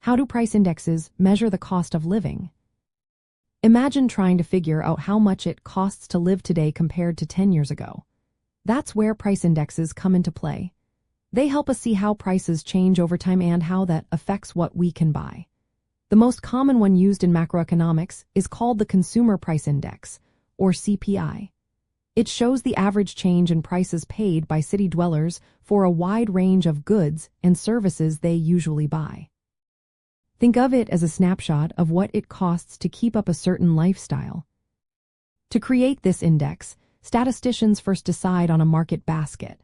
How do price indexes measure the cost of living? Imagine trying to figure out how much it costs to live today compared to 10 years ago. That's where price indexes come into play. They help us see how prices change over time and how that affects what we can buy. The most common one used in macroeconomics is called the Consumer Price Index, or CPI. It shows the average change in prices paid by city dwellers for a wide range of goods and services they usually buy. Think of it as a snapshot of what it costs to keep up a certain lifestyle. To create this index, statisticians first decide on a market basket.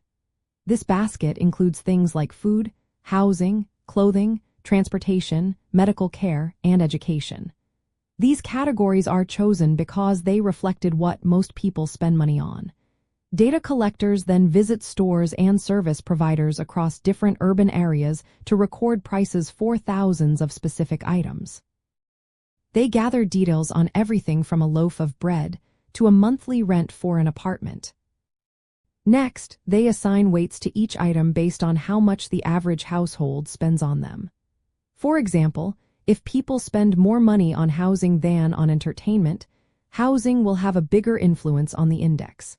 This basket includes things like food, housing, clothing, transportation, medical care, and education. These categories are chosen because they reflected what most people spend money on. Data collectors then visit stores and service providers across different urban areas to record prices for thousands of specific items. They gather details on everything from a loaf of bread to a monthly rent for an apartment. Next, they assign weights to each item based on how much the average household spends on them. For example, if people spend more money on housing than on entertainment, housing will have a bigger influence on the index.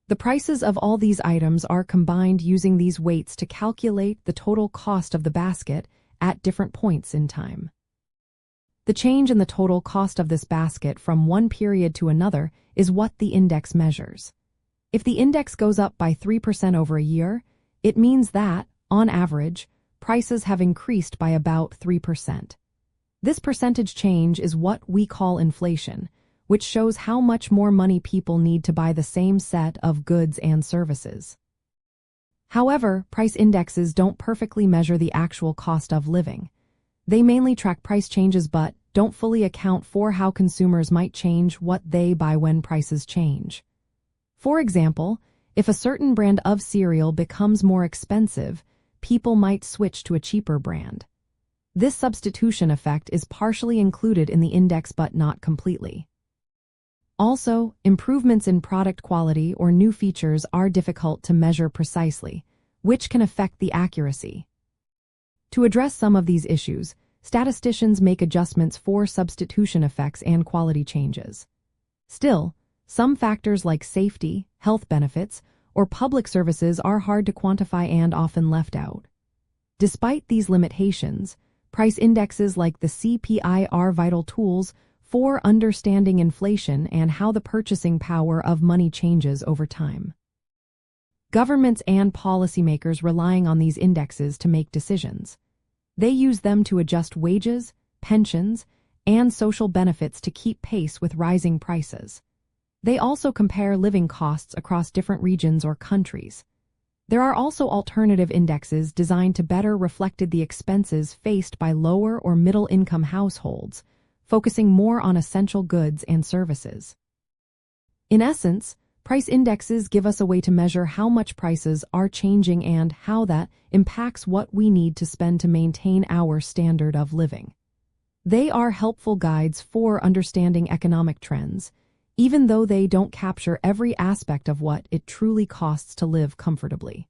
The prices of all these items are combined using these weights to calculate the total cost of the basket at different points in time. The change in the total cost of this basket from one period to another is what the index measures. If the index goes up by 3% over a year, it means that, on average, prices have increased by about 3%. This percentage change is what we call inflation, which shows how much more money people need to buy the same set of goods and services. However, price indexes don't perfectly measure the actual cost of living. They mainly track price changes but don't fully account for how consumers might change what they buy when prices change. For example, if a certain brand of cereal becomes more expensive, people might switch to a cheaper brand. This substitution effect is partially included in the index but not completely. Also, improvements in product quality or new features are difficult to measure precisely, which can affect the accuracy. To address some of these issues, statisticians make adjustments for substitution effects and quality changes. Still, some factors like safety, health benefits, or public services are hard to quantify and often left out. Despite these limitations, price indexes like the CPI are vital tools for understanding inflation and how the purchasing power of money changes over time. Governments and policymakers relying on these indexes to make decisions. They use them to adjust wages, pensions, and social benefits to keep pace with rising prices. They also compare living costs across different regions or countries. There are also alternative indexes designed to better reflect the expenses faced by lower or middle-income households, focusing more on essential goods and services. In essence, price indexes give us a way to measure how much prices are changing and how that impacts what we need to spend to maintain our standard of living. They are helpful guides for understanding economic trends, even though they don't capture every aspect of what it truly costs to live comfortably.